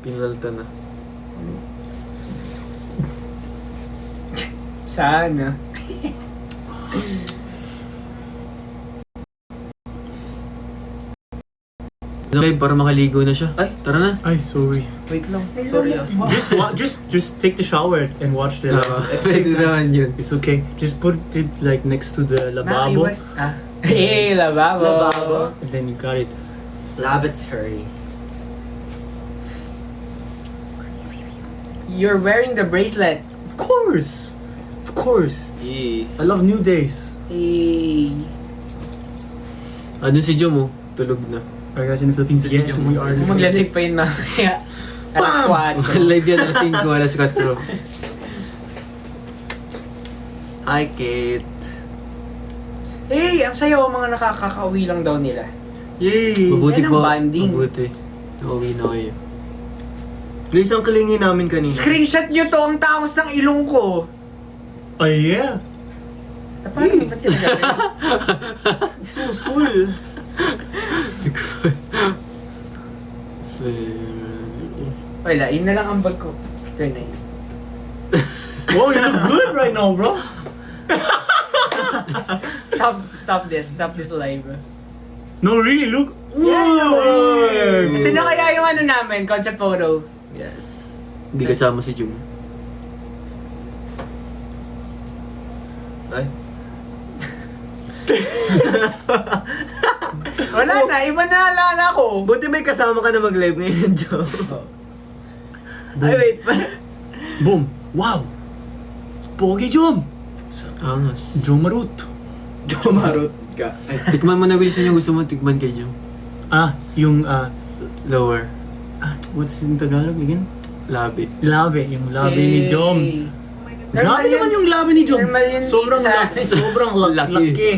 Pinalta na. Sana. Okay, para makaligo na siya. Ay. Tara na. Ay, sorry. Wait lang. Sorry ah. Just take the shower and watch the. Pwede naman yun. It's okay. Just put it like next to the lavabo, Lababo. and then you got it. Lavatory. You're wearing the bracelet. Of course. Yeah. I love new days. Hey. Ano si Jom, oh? Tulog na. Alright guys, in the Philippines, yes, we are. Kung maglalig pa yun mamaya. Alas 4. Live yan, alas 5, alas 4. Hi, Kate. Hey, ang sayo mga nakakakauwi lang daw nila. Yay! Mabuti Yan ang po. banding. Mabuti. Nauwi na kayo. Guys, ang kalingin namin kanina. Screenshot nyo to ang tangos ng ilong ko. Oh yeah. Paano ba't yung gagawin? Susul. Wala, yun na lang ang bag ko. Turn na yun. Whoa, you look good right now, bro. Stop this live. No, really, look. Yeah. Whoa. Ito na kaya yung ano namin, concept photo. Yes. Hindi kasama si Jom. Ay. Wala na, iba na alala ko. Buti may kasama ka na mag-live ngayon, Joe. Ay, wait pa. Boom. Wow. Pogi Jom. Angas. Jom Marut. Joe, marot ka. Ay. Tikman mo na, Wilson, yung gusto mo tikman kay Jom. Yung Lower. what's in Tagalog again? Labi. Labi, yung labi ni Jom. Normal Grabe naman yung labi ni Jom. Normal yun Sobrang sa- sobrang Laki. laki.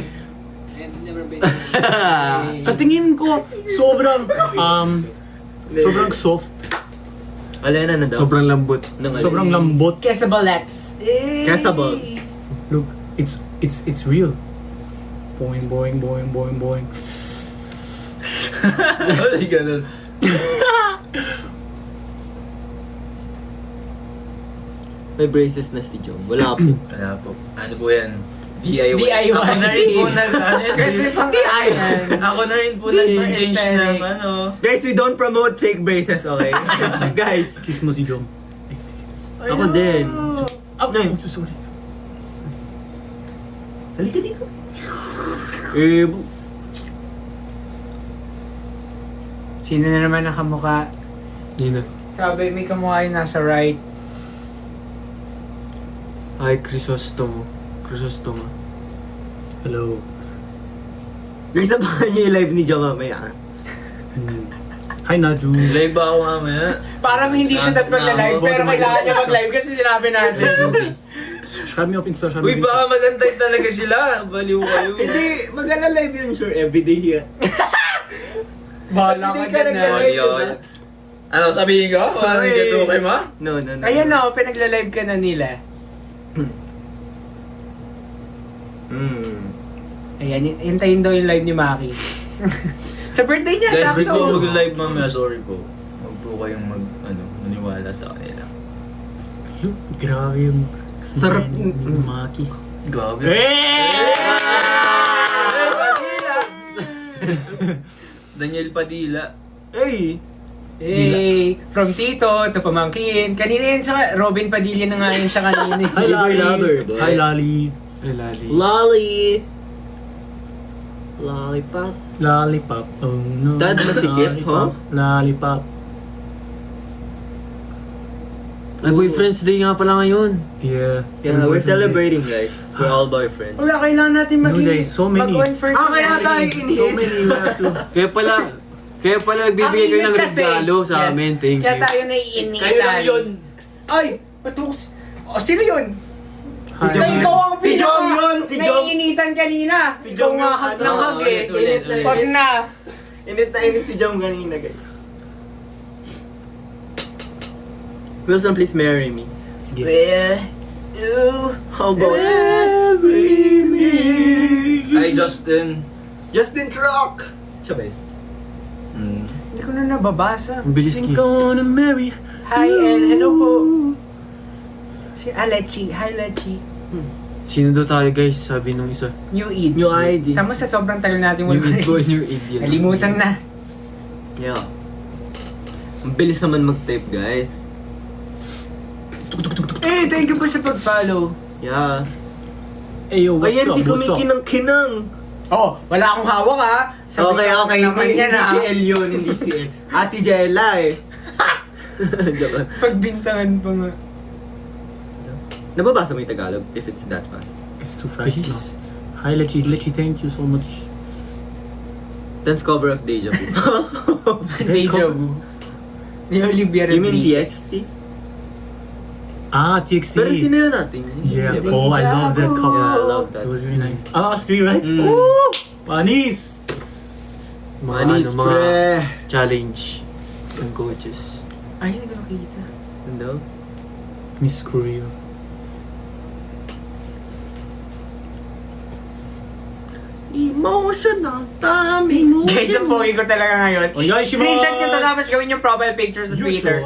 Sa tingin ko, sobrang soft. Alena na daw. Sobrang lambot. Sobrang lambot. Kissable X. Kissable. Look, it's real. Boing boing boing boing boing. Ay, ganun. May braces na si Joe. Wala po. Wala po. Ano po yan? DIY. DIY. Ako na rin po Kasi pang ayan. Ako na rin po nag-change ng Aesthetics. ano. Guys, we don't promote fake braces, okay? Guys. Kiss mo si Jom. Ay, sige. Ako din. Ay, sorry. Halika dito. Sino na naman ang kamukha? Yun na. Sabi, may kamukha yung nasa right. Ay, Crisostomo. Crisostomo. Hello. Guys, nabakan niyo yung live ni Joe mamaya. Hi, Naju. Live ba ako mamaya? Parang hindi siya dapat mag-live, pero kailangan niya mag-live kasi sinabi natin. Shut me up Insta. Shut me Uy, up. baka magantay talaga sila. Baliw kayo. Hindi, mag-live yun sure everyday here. Bahala ka Hindi ka dyan na. nag-live. Yun. Ano, sabihin ko? Parang Uy. ganito kay ma? No. Ayan na, pinagla-live ka na nila. Ayan, hintayin daw yung live ni Maki. Sa birthday niya, Guys, di ko sakto. mag-live mamaya. Sorry po. Huwag po kayong maniwala sa kanila. Grabe yung Sarap ni Maki. Grabe. Padilla! Daniel Padilla. Hey! Hey, from Tito to Pamangkin. Kanina yun sa Robin Padilla na nga yun siya kanina. Hi, Lali. Lover, boy. Hi, Lali. Ay, Lali. Lolly! Lollipop. Lollipop. Oh no. Dad, masikip, Lollipop. Lollipop. Ay, Boyfriend's Day nga pala ngayon. Yeah. Yeah, we're celebrating, guys. We're all boyfriends. Wala, kailangan natin No, there's so many. mag-on for Kaya tayo So inhit. many we have to. Kaya pala nagbibigay kayo ng kasi. regalo sa amin. Thank Kaya you. tayo naiinitan. Kayo lang yun. Ay, patus. O, sino yun? Si Na ikaw ang Si Jom yun, si Jom. naiinitan kanina. Si Ikaw Jom nga yung hag ano, ng hag eh. ulit. Pag na. Init na init si Jom kanina, guys. Wilson, please marry me. Sige. Where you, how about Marry me. Hi, Justin. Justin Truck? Siya ba yun? Hindi ko na nababasa. Ang bilis Think I ki. wanna marry. Hi, El. Hello po. Si Alechi. Hi, Lechi. Sino daw tayo guys? Sabi nung isa. New Eid. New ID. Tama sa sobrang tagal natin New wala Id po, New Id yan. Nalimutan na. Yeah. Ang bilis naman mag-type, guys. Thank you po sa pag-follow. Yeah. Hey yo, what's Ayan up? si What's up? Kumikinang-kinang. Oh, wala akong hawak ha. Okay, okay. naman Hindi, yan, hindi ha? si El yun, hindi si El. Ate Jella eh. Joke lang. Pagbintangan pa nga. Nababasa mo yung Tagalog if it's that fast? It's too fast Bilis. now. Hi, Lechi. Lechi, thank you so much. That's cover of Deja Vu. Deja vu. Ni Olivia You mean Rodriguez. TXT? Ah, TXT. Pero sino yun natin? Yeah. Sino ba? Oh, I love that cover. Yeah, I love that. It was really nice. Ah, us three, right? Mm. Woo! Panis! Mga Manis, ano, mga pre. challenge ng coaches. Ay, hindi ko nakita. Ano? Miss Korea. Emotional timing. Guys, ang pogi ko talaga ngayon. Oh, yeah, Screenshot nyo to Shimas! tapos gawin yung profile picture sa Twitter.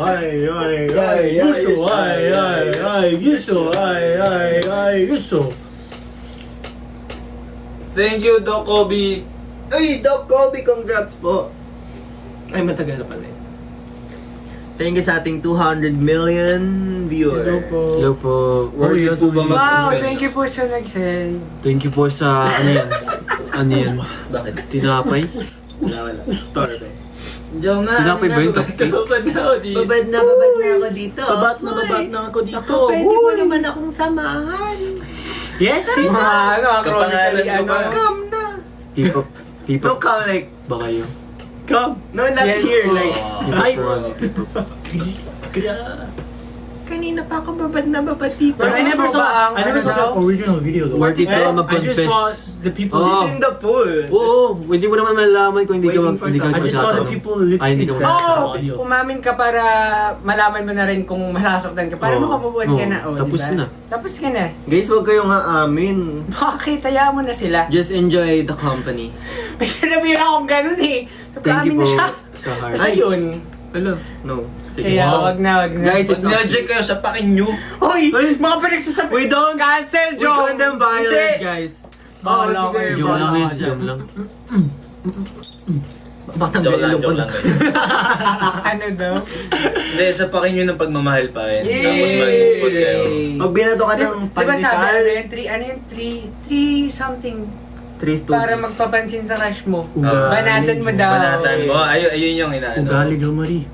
Thank you, Doc Kobe. Ay, Doc Kobe, congrats po. Ay, matagal na pala eh. Thank you sa ating 200 million viewers. Hello po. Hello po. Worthy yeah, po ba so- Wow, mag-confess? thank you po sa nag-send. Thank you po sa ano yan? Ano yan? Bakit? Tinapay? Wala. Start eh. Diyan na. Tinapay ba yung cupcake? Babad na ako dito. Babad na ako dito. Babat na ako dito. Ako, pwede mo naman akong samahan. Yes, Mga ano, Kapangalan chronically, mo ba? ano. Come na. P-pop. No, P-pop come like, ba kayo? come. No, not Yes, here. po. Like, P-pop Ay. po ano, P-pop. kanina pa ako babad na dito. Pero I never saw- I never saw the original video though. Worth it I to just saw mag-confess. the people. Oh. She's in the pool. Oo, hindi mo naman malalaman kung hindi ka Waiting for hindi ka some- I just saw the magtatanong. people literally. Ay, hindi ka confess Oo! sa audio. Umamin ka para malaman mo na rin kung masasaktan ka. Para Oo. makapupuan ka Oo. na. Oh, Tapos diba? na. Tapos ka na. Guys, wag kayong aamin. Bakit? Hayaan mo na sila. Just enjoy the company. May sinabihan akong ganun eh. Thank you Nagpaamin po na siya. sa heart. Kasi yun. Hello? No. Sige. Kaya Wow. wag na, wag na. Guys, Pag na-check kayo sa pakin nyo. Hoy! Hey! Mga pinagsasabi. We don't- Cancel, We John! condemn violence, guys. Bahala sige, kayo. Joke lang bahala yun, ka dyan. joke lang. Batang Joke lang, ilong ko joke na. lang guys. Ano daw? Hindi, sa pakin nyo ng pagmamahal pa rin. Yay! Tapos mag-upod kayo. Pag binato ka ng Di ba sabi, pandesal, ano yun, three something 3 stooges. para magpapansin sa crush mo. Ugali. Banatan mo daw. Banatan mo. Ayun yung inaano. Ugali daw, Marie.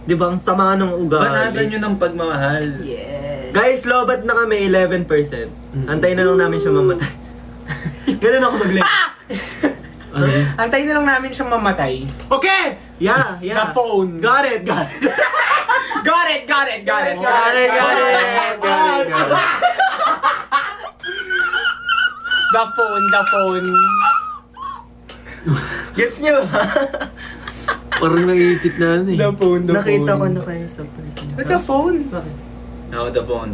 Di ba ang sama ng ugali? Banatan nyo ng pagmamahal. Yes. Guys, lobat na kami 11%. Antayin na lang namin siya mamatay. Ganun ako mag-live. Ano yun? Antayin na lang namin siyang mamatay. Okay! Yeah, yeah. The phone. Got it, got it. Got it, got it, got it. Got it, got it, got it. The phone. Gets nyo ba? Parang nangipit na ano eh. phone, Nakita ko na kayo sa person. But the phone? Bakit? Oh, the phone.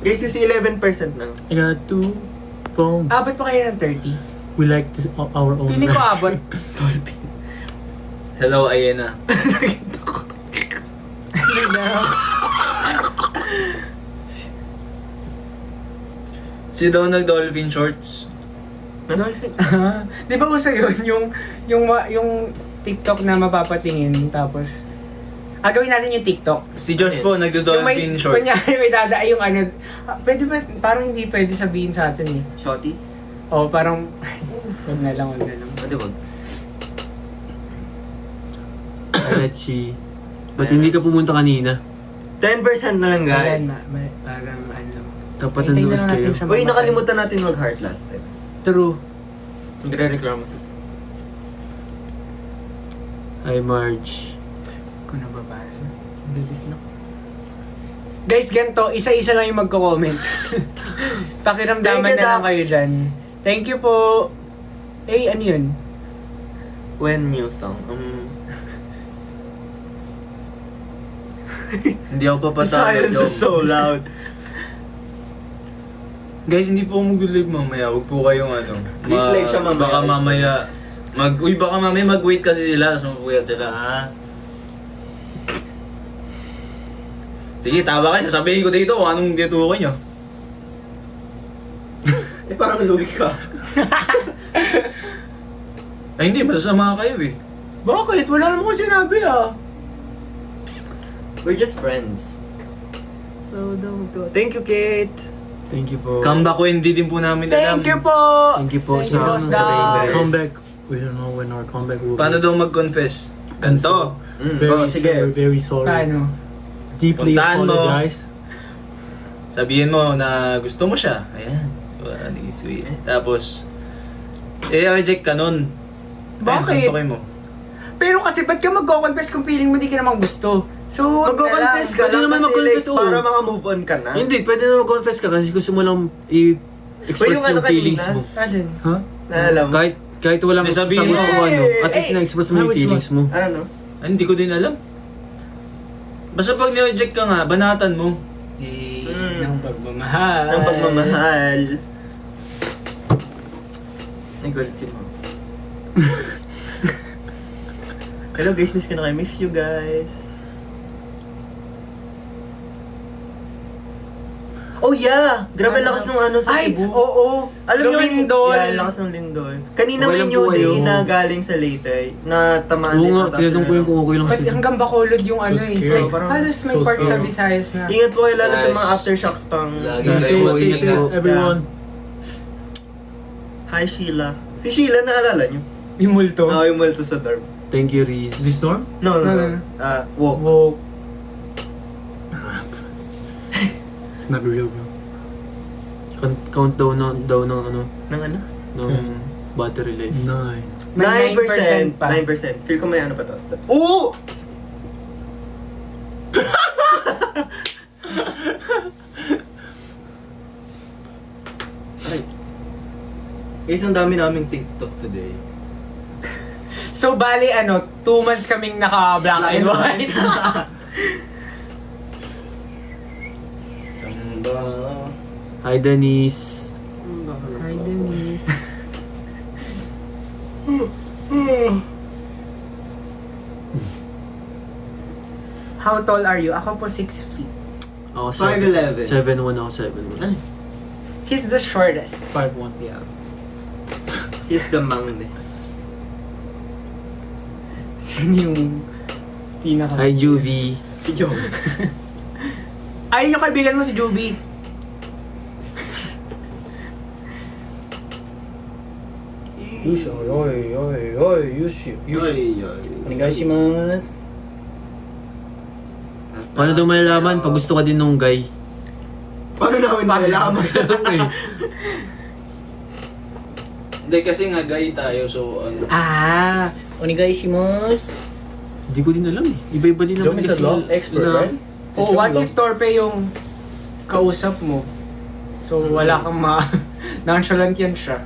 Guys, yung si 11% lang. I got 2 phones. Abot pa kayo ng 30? We like this, our own. Pili ko abot. Hello, Ayena. Si daw nag-dolphin shorts. Dolphin. Di ba uso yun? Yung TikTok na mapapatingin tapos gawin natin yung TikTok. Si Josh po, nagdo-dolphin shorts. Kunyari may dadaay yung ano. Pwede ba, parang hindi pwede sabihin sa atin eh. Shotty? O parang, wag na lang. Pwede wag. Alechi. Ba't hindi ka pumunta kanina? 10% na lang, guys. Parang ano. Dapat Hintayin na nanood lang natin kayo. siya Uy, mamatay. nakalimutan natin mag-heart last time. True. Nagre-reklamo sa... Hi, Marge. Kung nababasa. Bilis na. Guys, ganito, isa-isa lang yung magko-comment. Pakiramdaman Thank you, na lang Dax. kayo dyan. Thank you po. Eh, ano yun? When new song? Hindi ako The papatalo. silence is so loud. Guys, hindi po ako mag-live mamaya. Huwag po kayong ano. Please live siya mamaya. Baka mamaya Uy, baka mamaya mag-wait kasi sila, tapos mapuyat sila. Ah. Sige, tawa kayo, sasabihin ko dito kung anong ditukoy nyo. Parang lugi ka. Ay hindi, masasama kayo eh. Bakit? Wala naman ko sinabi ah. We're just friends. So don't go. Thank you, Kate. Thank you po. Comeback ko hindi din po namin alam. Thank you po! Thank you po Thank sa you, Boss Dom. Comeback. We don't know when our comeback will Paano be. daw mag-confess? Ganto. Very sorry, very sorry. Paano? Deeply Puntahan mo. apologize. Sabihin mo na gusto mo siya. Ayan. Diba, sweet. Tapos, i-reject ka nun. Bakit? Ayun, mo. Pero kasi ba't ka mag-confess kung feeling mo di ka naman gusto? So, Magko-confess ka Pwede lang naman kasi mag-confess, like, oo. para maka-move on ka na. Hindi, pwede na mag-confess ka kasi gusto mo lang i-express Uy, yung ano yung feelings kanina? mo. Alin? Huh? Naalala mo? Kahit walang Hindi, sabihin sagot mo. o ano, at least na-express mo yung Which feelings mo. Ano no? Ay, hindi ko din alam. Basta pag ni-reject ka nga, banatan mo. Eh, Mm. ng pagmamahal. Ang pagmamahal. Nag-ulit si Mom. Hello guys, miss ka na kayo. Miss you guys. Oh yeah! Grabe Ano? lakas ng ano sa Ay, Cebu. oo. Alam niyo Lindol. Yeah, lakas ng lindol. Kanina may Okay lang new po day kayo. na galing sa Leyte na tamaan Oo din nga, ata tinanong ko sila. yun kung okay lang Ba't sila. hanggang Bacolod yung So ano eh. scary. Like, Parang halos may so part sa scary. Visayas na. Ingat po kayo lalo sa Guys. mga aftershocks pang... Lagi Stay Stay safe, safe, stay ingat safe, po. everyone. Hi Sheila. Si Sheila, naalala niyo? Yung multo. Oo, yung multo sa dorm. Thank you, Riz. This storm? No, no, no. No, no. Walk. Woke. It's not real, bro. Count down ng ano, Nang ano? ng battery life. 9. May 9% pa. 9%. Feel ko may ano pa to. Oo! Ay. Guys, ang dami naming TikTok today. So, bali 2 months kaming naka-black and white. Tamba. Hi, Denise. Hi, Denise. How tall are you? Ako po 6 feet. Ako 5'11". 7'1" ako, 7'1". Ay, He's the shortest. 5'1". yeah. He's the mangde. Sino yung pinaka... Hi, Juvie. Si Joe. Ay, yung kaibigan mo si Juby. Yushi, oi, oi, oi, Yushi, Yushi. Onegaishimasu. Paano daw malalaman pag gusto ka din nung guy? Paano namin malalaman? Okay. Hindi, kasi nga gay tayo, so ano. Ah, Onegaishimasu. Hindi ko din alam eh. Iba-iba din naman Jomi is a love expert, na- right? oh, what if torpe yung kausap mo? So, wala kang nonchalant yan siya.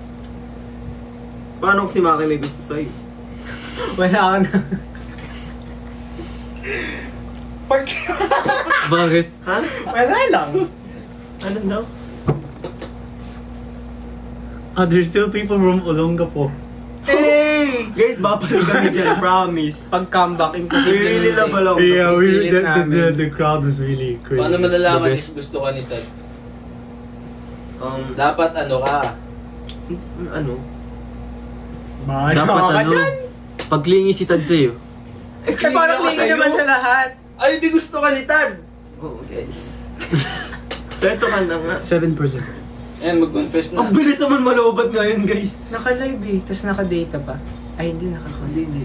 Paano kung si Maki may gusto sa'yo? Wala kang... Pag... Bakit? Ha? Wala lang. Ano daw? There's still people from Olongapo. Hey! Guys, babalik kami dyan, promise. Pag comeback, We imposible. really love yun eh. Olongapo. Yeah, Pilit namin. the crowd was really crazy. Paano malalaman The if best. gusto ka ni Tad? Um, Dapat ano ka? ano? Man, Dapat ka ano, dyan. paglingi si Tad sa'yo. Eh, parang lingi naman siya lahat. Ay, di gusto ka ni Tad! Oo, guys. So, ito ka na nga. 7%. Ayan, mag-confess na. Ang bilis naman maloobat ngayon, guys. Naka-live eh, tapos naka-data pa. Ay, hindi naka-live. Hindi.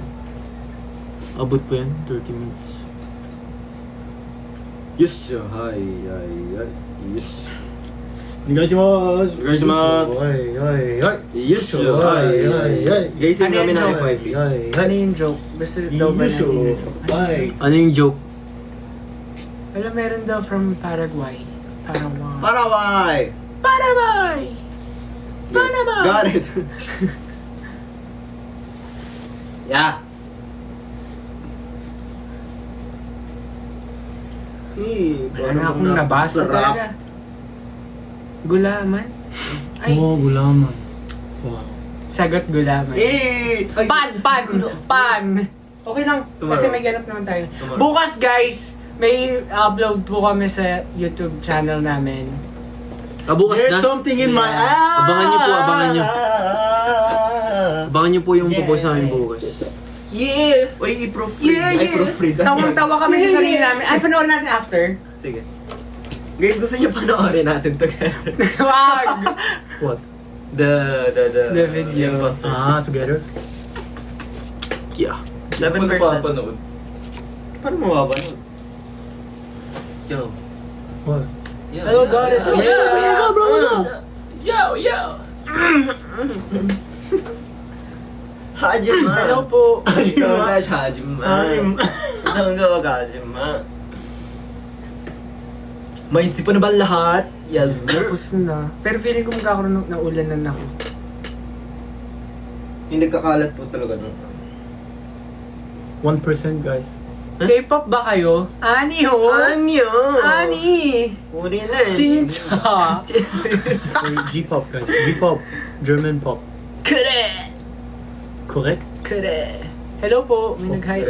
Abot pa yan, 30 minutes. Yes, siya. Hi, hi, hi. Yes. Onegaishimasu. Onegaishimasu. Oi, oi, oi. Yes, siya. Hi, hi, hi. Guys, Ano yung namin yung na joke? FYP. Ano yung joke? Gusto daw ba natin yung joke? Hi. Ano yung joke? Wala, meron daw from Paraguay. Paraguay. Paraguay! Paraguay! Yes, got it. Yeah. Wala na akong nabasa talaga. Gulaman? Ay, Oh, gulaman. Wow. Sagot gulaman. Eh! Ay, Pan! Okay lang, Tomorrow. kasi may ganap naman tayo. Tomorrow. Bukas guys, may upload po kami sa YouTube channel namin. Bukas There's na. something in my Yeah. eye. Abangan niyo po, abangan niyo. Abangan niyo po yung popost namin bukas. Yeah! Uy, i-proofread. Ay, proofread. Tawang-tawa kami sa sarili namin. Ay, panoorin natin after. Sige. Guys, gusto niyo panoorin natin together. Wag! What? The video. imposter. Together? Yeah. 7%. Napapanood. Paano mababanood? Yo. What? Hello, goddess. Yo, yo! Hajima! Hello po. Ikaw ka, Hajima. Ikaw ka, Hajima. May isipan na ba lahat? Yes. Tapos na. Pero feeling ko magkakaroon ng ulanan ako. Yung nagkakalat po talaga nun. 1% guys. K-pop ba kayo? Ani ho? Anyo! Ani! Uli na eh. Chincha! Or G-pop guys. G-pop. German pop. Kure! Correct? Kure! Hello po, may nag-hi.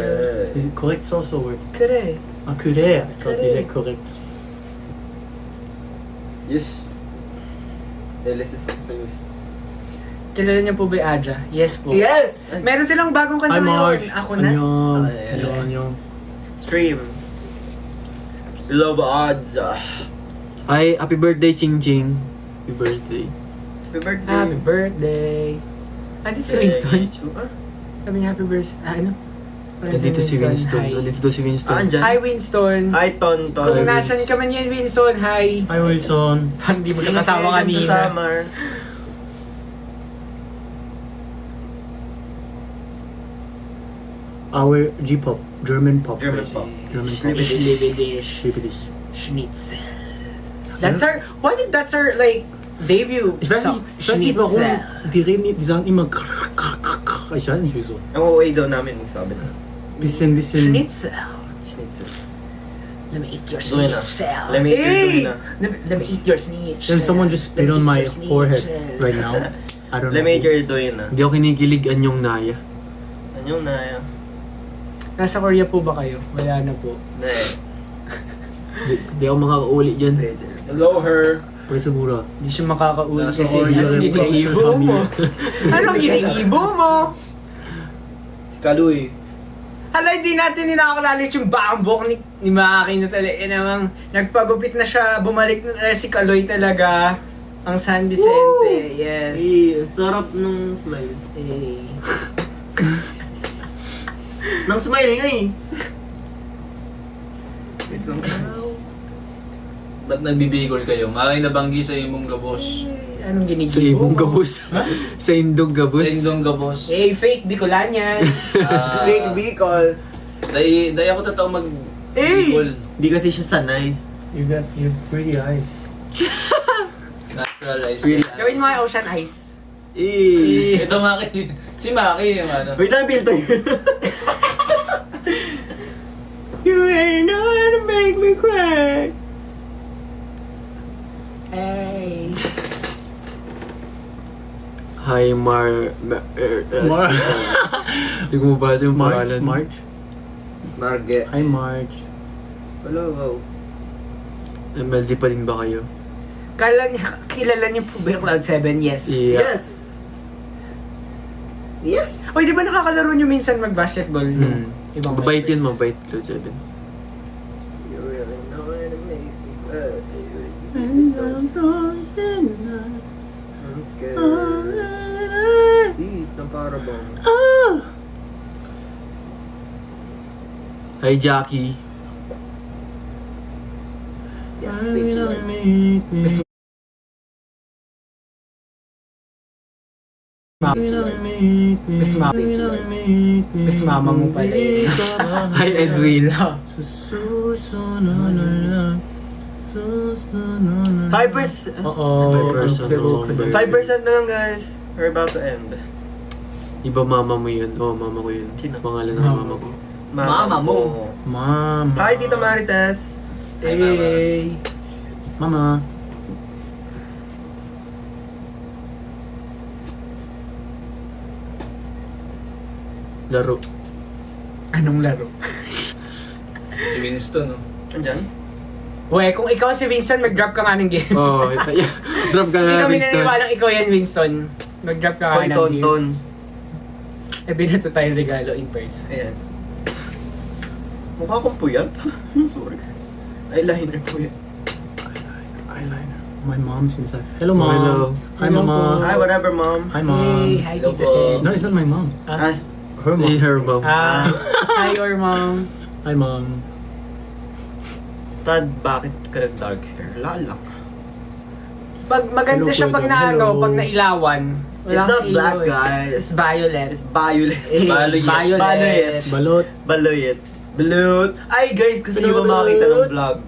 Is it correct also word? Kure! Kure. I thought you said correct. Yes. LSS ako sa'yo. Kilala niyo po ba yung Aja? Yes po. Yes! Meron silang bagong kanta Hi ngayon. Marge. Ako na. Annyeong. Ay, Annyeong, annyeong. Stream. Love odds. Ay, happy birthday, Ching Ching. Happy birthday. Happy birthday. Happy birthday. Andito si Winston. Sabi niya happy birthday. Ano? Wala Nandito si Winston. Hi. Nandito daw si Winston. Andyan. Hi Winston. Hi, Tonton. Kung Hi, nasan Wins. ka man yan, Winston, hi. Hi Wilson. Hindi mo nakasama Sa kanina. summer. Our G-pop. German pop German guys. pop. German pop. Schlibidish. Schlibidish. Schnitzel. That's our, what if that's our, like, debut Ich weiß song? nicht warum. Schnitzel. Die sagen immer ich weiß nicht wieso. Ang uuwi daw namin magsabi na. Bisschen. Schnitzel. Schnitzel. Let me eat your Doon na. schnitzel. Let me eat your Hey! doon na. Let me eat your schnitzel. There's someone just spit Let me on eat my your schnitzel. forehead right now. I don't know. Let me eat who. your doon na. Hindi ako kinikilig, anyong Naya. Anyong na yan? Nasa Korea po ba kayo? Wala na po. Hindi ako makakauli dyan. Hello, her. Pwede bura. Hindi siya makakauli Nasa kasi Korea. anong ginigibo mo? Anong ginigibo mo? Si Kaloy. Hala, hindi natin ninakakalalit yung bambok ni Maki na talaga. Namang nagpagupit na siya, bumalik na si Kaloy talaga. Ang San Vicente, yes. Eh, sarap nung smile. Eh. Nang smile nga eh. Wait lang guys. Ba't nagbibigol kayo? Makay nabanggi sa imong gabos. Anong ginigibo Sa ibong mo? gabos. Sa indong gabos. Sa indong gabos. Eh, fake, Bicolan yan. Fake Bicol. Dahil ako totoo mag Eh! Bicol. Di kasi siya sanay. You got your pretty eyes. Natural eyes. Really? Gawin mo yung ocean ice. Eh. Ito Maki. Si Maki yung ano. Wait lang, filter. You ain't know how to make me cry. Hey. Hi, Mar... Hindi ko mabasa yung pangalan. Marge. Marge. Hi Marge. Hello, wow. MLD pa din ba kayo? Kilala niyo po ba yung Cloud7? Yes. Yeah. Yes. Yes. Oy, di ba nakakalaro niyo minsan mag-basketball? Hmm. Ibang Mabait yun, players? mabait. Cloud 7. You really know how to make me cry. I'm scared. Ng parabang. Hi, Jackie. Yes, thank you, Lord. Miss mama mo pala yun. Hi, Edwin. 5%. 5%. Number. 5% na lang guys. We're about to end. Iba mama mo yun. Oo, mama ko yun. Sino? Pangalan ng mama ko. Mama mo. Mama. Hi, Tita Marites. Hi, Mama. Hey. Mama. Laro. Anong laro? Si Winston, no? Andyan? We, kung ikaw si Winston, mag-drop ka nga ng game. Oh, yeah. Drop ka Hindi nga, kami Winston. naniniwalang ikaw yan, Winston. Mag-drop ka nga Hoy, ng game. Tonton. Eh, binato tayong regalo in person. Ayan. Mukha akong puyat. Sorry. Eyeliner po yan. Eyeliner. My mom's inside. Hello, mom. Hello. Hi, Hello, mama. Hi, whatever, mom. Hi, mom. Hey, hi, Hello Tita po. Sen. No, it's not my mom. Hi. Her mom. Hey, her mom. Hi, your mom. Hi, mom. Tad, bakit ka nag-dark hair? Lala. Pag maganda Hello, siya pag Kuya. na Hello. pag nailawan. It's Wala not kasi black, ilaw eh. guys. It's violet. It's violet. Eh, Violet. violet. Balot. Baloyet. Balot. Ay, guys, gusto niyo ba makakita ng vlog?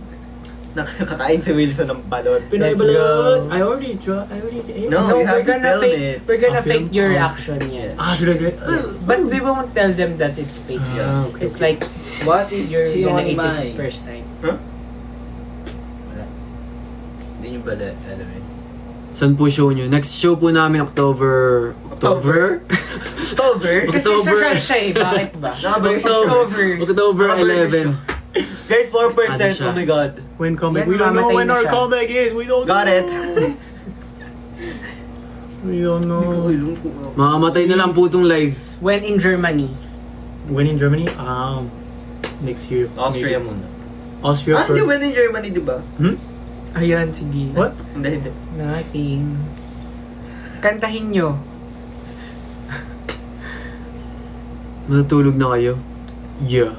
Nakakain si Wilson ng balot. Pinoy Let's balot. go. I already ate. No, you have to film it. We're gonna film? fake your Oh. reaction, yes. Ah, should I do it? But we won't tell them that it's fake. Ah, okay, It's okay. like What is you're she gonna on eat my... it first time. Huh? Wala. Hindi nyo ba alam eh? Saan po show nyo? Next show po namin October... October? Over. Kasi October. social siya eh, bakit ba? Nakabalik October. October Nakabalik 11. Guys, 4%. Ano siya? Oh my God. When comeback? Yan, We don't know mamatay when na our siya. comeback is. We don't Got know. it. We don't know. Makamatay na lang po itong live. When in Germany. When in Germany? Next year. Austria maybe. muna. Austria Ah, hindi, first. when in Germany, di ba? Hmm? Ayan, sige. What? Hindi. Nothing. Kantahin nyo. Matutulog na kayo. Yeah.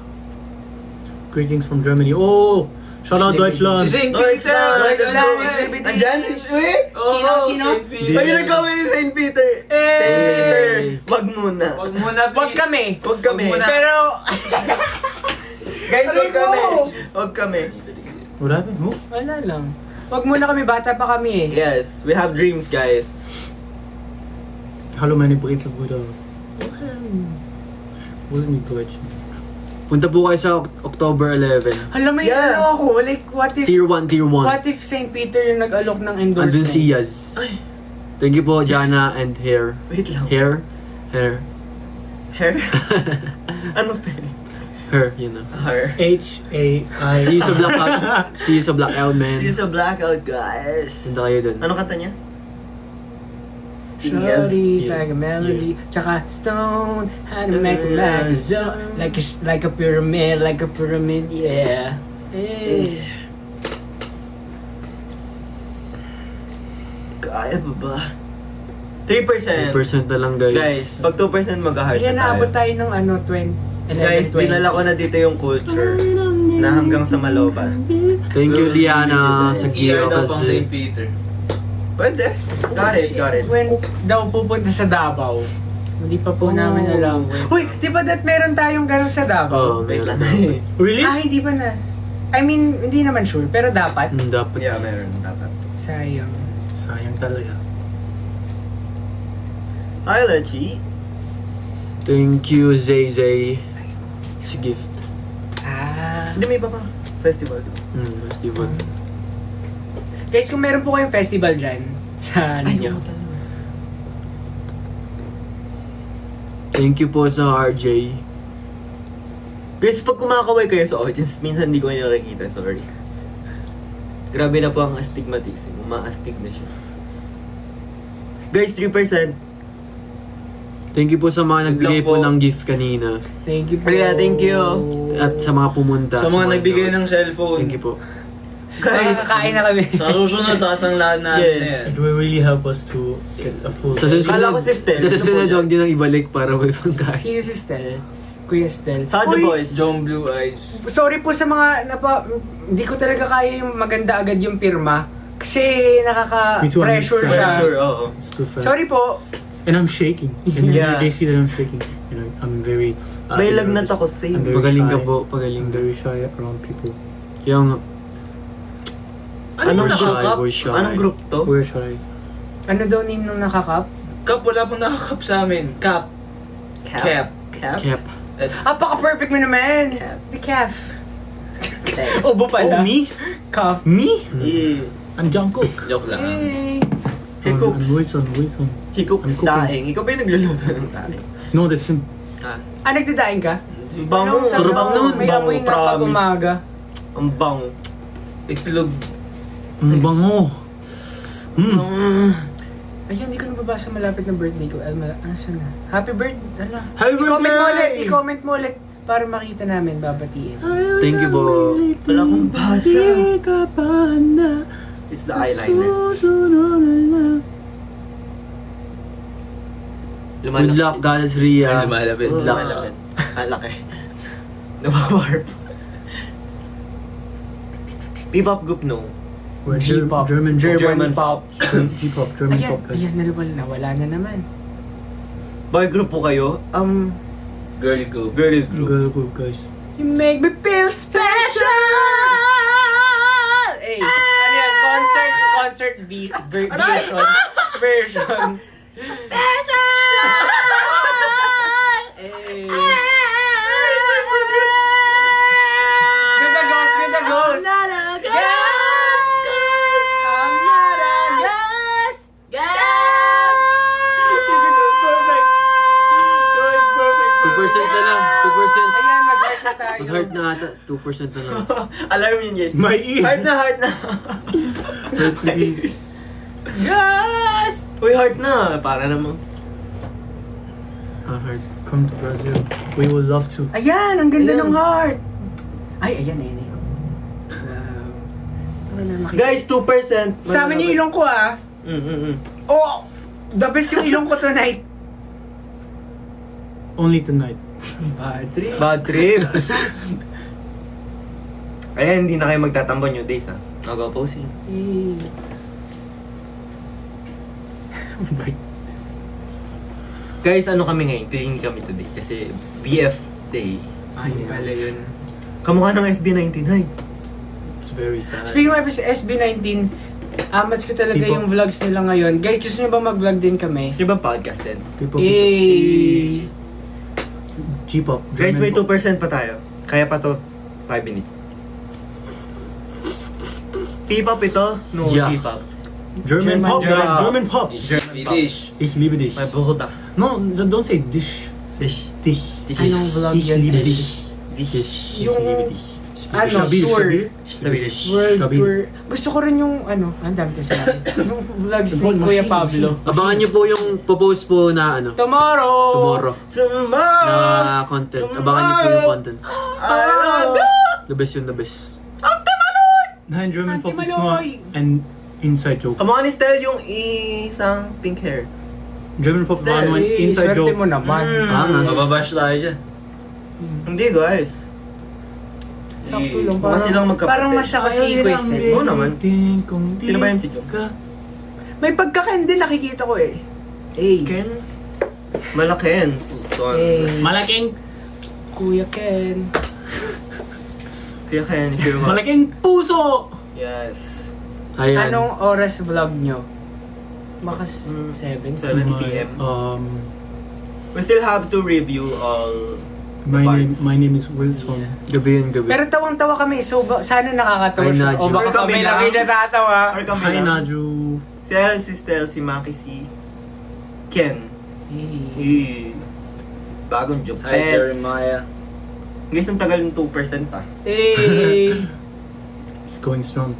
Greetings from Germany. Oh! Shout out Deutschland! Si St. Deutschland! Deutschland! Andyan? Uy! Sino? Sino? Ayun na kami ni St. Peter! St. Peter! Wag muna. Wag muna, please. Wag kami. Wag kami. Wag muna. Pero, Guys, wag Aray ko! kami. Wag kami. What happened? Who? wala lang. Wag muna kami, bata pa kami eh. Yes, we have dreams, guys. Hallo meine Brezel Brüder. Wo sind die Deutschen? Punta po kayo sa October 11. Hala, may Yeah. ano ako. Like, what if Tier 1, Tier 1. St. Peter yung nag-alok ng endorsement? Andun si Yaz. Ay. Thank you po, Jana and Hair. Wait lang. Hair? Hair. Hair? Ano spelling? Her, yun na. Hair. H-A-I. See you sa blackout. See you sa blackout, man. See you sa blackout, guys. Punta kayo dun. Ano kanta niya? Shorty's Yes. like a melody. Tsaka stone, how to make a magazine. Like a pyramid, yeah. Hey. Kaya ba ba? 3%. 3% na lang, guys. Guys, pag 2% mag-heart Yan, na naabot tayo. tayo ng ano, 20. Guys, 11, 20. dinala ko na dito yung culture na hanggang sa Maloban. Thank you, Liana, sa Year gear daw pang kasi. St. Peter. Pwede. Got it, got it. When daw pupunta sa Davao. Hindi pa po namin alam. Uy, di ba that meron tayong ganun sa Oh, Davao? Wait meron. lang. Really? Ah, hindi pa na. I mean, hindi naman sure, pero dapat. Dapat. Yeah, meron. Dapat. Sayang. Sayang talaga. Hi, Lechi. Thank you, Zay Zay. Si gift. Ah. Hindi, may iba pa. Festival doon. Festival. Guys, kung meron po kayong festival dyan, sa ano nyo? Thank you po sa RJ. Guys, pag kumakaway kayo sa audience, minsan hindi ko kayo nakikita. Sorry. Grabe na po ang astigmatism. Umaastig na siya. Guys, 3%. Thank you po sa mga nagbigay po po. ng gift kanina. Thank you po. Yeah, thank you. At sa mga pumunta. Sa mga nagbigay ng cellphone. Thank you po. Guys, Makakain na kami. Sa susunod, taas ang lahat natin Yes. na yan. It will really help us to get a full... Sa Kala susunod, ko si Stel. sa susunod, huwag nyo nang ibalik para may pangkain. Sino si Stel? Kuya Stel. Saja Uy, Boys. John Blue Eyes. sorry po sa mga hindi ko talaga kaya yung maganda agad yung pirma. Kasi Me too, I'm nakaka-pressure siya. Pressure, oo. It's too fast. Sorry po. And I'm shaking. And Yeah. they see that I'm shaking. And I'm very... May lagnat nervous. ako, same. I'm very Pagaling ka shy. po, pagaling I'm ka. very shy around people. Kaya nga, Anong we're shy, nakakap? we're shy. Anong group to? We're shy. Ano daw name nung nakakap? Kap, wala pong nakakap sa amin. Kap. Cap. Cap? Cap. Apaka-perfect mo naman! Calf. The calf. Cap. Ubo pala. Oh, me? Calf. Me? Yeah. I'm Jungkook. Joke lang. Hey. He cooks. I'm Wilson. He cooks I'm cooking. daing. Ikaw ba yung nagluluto ng daing? No, that's him. Nagdadaing ka? Ang bango. Anong sarap sarap nun, May bango, amoy nga sa promise. umaga. Ang bango. Itlog. Ang bango. Ayun, hindi ko nababasa malapit na birthday ko. Asan na? Happy birthday. Happy I-comment mo ulit. birthday! I-comment mo ulit. Para makita namin, babatiin. Thank you po. Wala akong basa. Di ka pa na It's the eyeliner. susunod na lang. Good luck, Goddess Ria. Ay, lumalapit. Good luck. Lumalapit. Ang laki. Nabawarp. P-pop group, no? We're G-pop. German German pop. G-pop, German Ayan, pop guys. ayan, nawala na naman. Boy group po kayo? Girl group. Girl group. Girl group guys. You make me feel special! Hey, ano yan? Concert version. Special! Hey. Do the ghost. I'm not a ghost. Perfect. 2% na lang. 2%. Ayan, mag-heart na tayo. Mag-heart na ata. 2% na lang. Alarm yun, guys. My ear. Heart na. Rest in peace. Ghost! Uy, heart na. Para namang. Heart. Come to Brazil. We will love to. Ayan, ang ganda Ayan. ng heart. Ay, ayan. Wow. Ano na makita? Guys, 2%. Sa amin yung ilong ko Oh! The best yung ilong ko tonight. Only tonight. Bad trip. Bad trip. Ayan, hindi na kayo magtatambon yung days, ha? Nag-posing. Guys, ano kami ngayon? Clean kami today. Kasi BF Day. Ay, pala yun. Kamukha ng SB19, hi. It's very sad. Speaking of SB19, amats ko talaga Tipo. yung vlogs nila ngayon. Guys, gusto nyo ba mag-vlog din kami? Gusto nyo ba podcast din? People, Yay! G-pop. Guys, may German pop. 2% pa tayo. Kaya pa to 5 minutes. P-pop ito? No, Yeah. G-pop. German pop, German guys. pop. German pop. Swedish. Ich liebe dich. May buhod ah. No, don't say dish. Dish. Dich. Anong vlog Ich yan? liebe Dish? dich. Dish. Ich Yung- liebe dich. Ano, Stabil, tour. stabil. Stabil. World Stabil. tour. Gusto ko rin yung ang dami ko sinabi. Yung vlogs ni Kuya Pablo. Abangan nyo po yung popost po na ano. Tomorrow! Tomorrow! Na content. Abangan nyo po yung content. The best yun, the best. Nine German pop is Anti-Maloy. not an inside joke. Kamukha ni Stel yung isang pink hair. German pop is not an Eh, inside swerte joke. mo naman. Angas. Mababash tayo dyan. Hindi guys. Sakto lang. Mukha silang magkapatid. Parang mas siya kasi requested. Oo naman. Sino ba yan si Jong? May pagkakandi nakikita ko eh. Hey. Ken? Malaken, Susan. Hey. Malaking, Kuya Ken. Kaya Ken, if you're malaking puso! Yes. Ayan. Anong oras vlog nyo? Baka 7? 7 p.m. We still have to review all My name, parts. my name is Wilson. Yeah. Gabi yun, gabi. Pero tawang-tawa kami, so sana nakakatawa Ay, siya. Naju. O baka Or kami kami lang lang. yung natatawa. Or kami Hi, lang. Naju. Si El, si Stel, si Maki, si Ken. Hey. Bagong joke. Hi, Jeremiah. Guys, ang tagal ng 2% pa. Hey. It's going strong.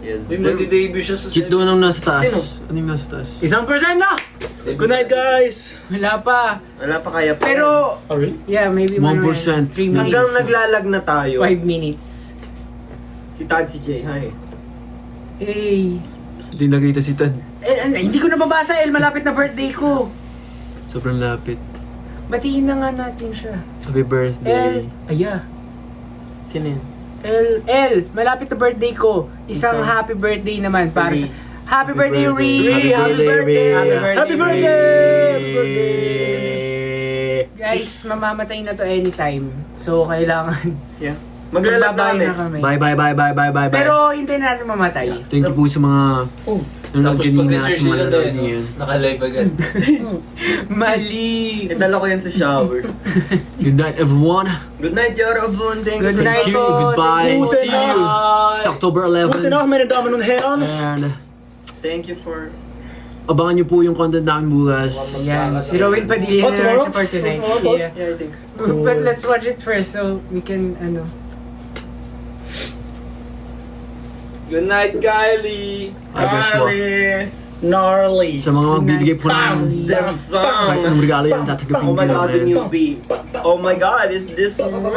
Yes. May magdi-debut siya sa Cute doon ang nasa taas. Sino? Ano yung nasa taas? Isang percent na! Good night, guys! Wala pa. Wala pa kaya pa. Pero, Oh, really? yeah, maybe 1%. 3 minutes. hanggang naglalag na tayo. 5 minutes. Si Tad, si Jay, hi. Hey. Hindi nakita si Tad. Hindi ko nababasa, El. Malapit na birthday ko. Sobrang lapit. Batiin na nga natin siya. Happy birthday. Aya. Sino yun? Malapit na birthday ko. Isang Isang- happy birthday naman para sa... Ri. Happy birthday, Ri! Happy birthday, Ri! Happy birthday! Happy birthday! Happy birthday! Guys, mamamatay na to anytime. So, kailangan... Yeah. Maglalag Magbabayo namin. na kami. Bye, bye, bye, bye, bye, bye, bye. Pero, hintayin natin mamatay. Thank you po sa mga nanonood kanina at sa mga nanonood ngayon. Naka-live agad. Mali! Idala ko yan sa shower. Good night, everyone. Good night, Yorobun. Thank Good you. night Thank you. po. Goodbye. Thank See you. It's October 11. Guten Nacht, meine Damen und Herren! And Thank you for Abangan nyo po yung content namin bukas. Yan, si Rowan Padilla Oh, na tomorrow? siya for tonight. Tomorrow, boss? Yeah. Yeah, I think. But let's watch it first so we can, ano. Good night, Kylie! Ay, Joshua. Gnarly. Sa mga magbibigay po ng The kahit song! anong regalo yan, tatanggapin Oh my nyo. god, the man. new beat. Oh my god, is this real?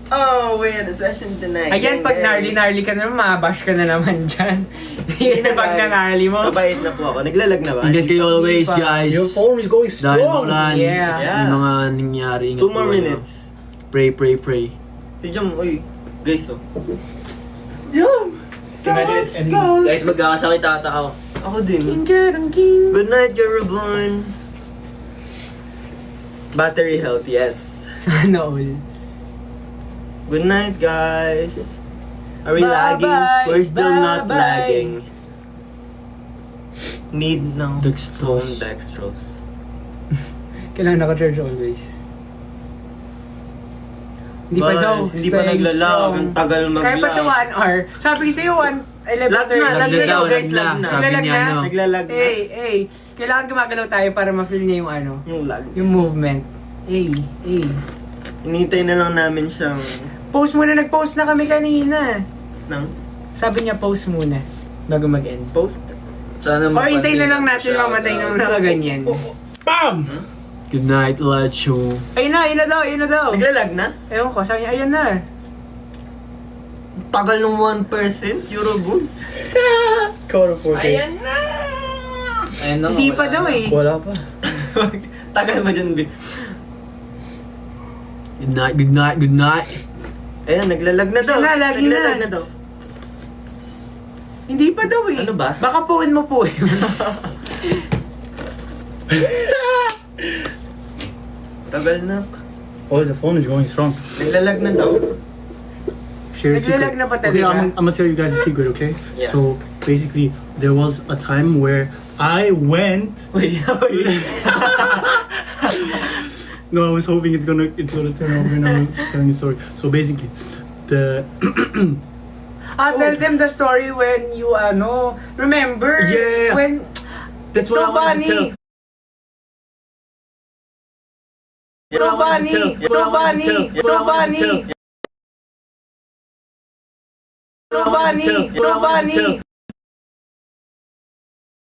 Oh, we had a session tonight. Ayan, pag gnarly ka naman, mabash ka na naman dyan. Hindi na pag na-gnarly mo. Mabait na po ako. Naglalag na ba? Ingat kayo always, Hindi pa. guys. Your phone is going Dahil strong. maulan, Yeah. yung mga nangyari. Ingat 2 more po kayo. minutes. Pray, pray, pray. Si Jom, uy, guys, oh. Guys, magkakasakit ata ako. Ako din. King. Good night, you're reborn. Battery health, yes. Sana all. Good night, guys. Are we Bye-bye, lagging? We're still not bye-bye. lagging. Need ng Dextrose. phone dextrose. Kailangan naka-charge always. Hindi pa Guys, daw. hindi pa staying naglalag. strong. Ang tagal mag-lag. Kaya pa to 1 hour. Sabi ko sa'yo, 11:30. Lag na, lag na daw, guys, lag na. Sabi Naglalag niya, na? no? Naglalag na. Hey. Kailangan gumagalaw tayo para ma-feel niya yung ano. Yung lag. Yung movement. Hey. Hinihintay na lang namin siyang... Post muna, nag-post na kami kanina. ng Sabi niya, post muna. Bago mag-end. post. Sana Or hintayin na lang natin Shout mamatay out. nang nakaganyan. Bam! Good night, Lacho. Ayun na daw. Naglalag na? Ewan ko, sabi niya, ayun na. Tagal ng 1%, Eurobun. Code of 4K. Ayun na, Hindi pa wala daw na. eh. Wala pa. Tagal ba dyan, B? Good night, good night, good night. Ayan, naglalag na daw. Lagi na. Naglalag na daw. Hindi pa daw eh. Ano ba? Baka puin mo po eh. Tagal na. Oh, the phone is going strong. Naglalag na daw. Share a secret. Naglalag na pa Okay, talaga. I'm gonna tell you guys a secret, okay? Yeah. So basically, there was a time where I went. Wait. No, I was hoping it's gonna turn over and I'm telling you a story. So basically, the Tell them the story when you, remember? Yeah. When, that's it's so what I wanted to funny. tell. It's so funny. It's so funny. It's so funny. It's so funny. It's so funny.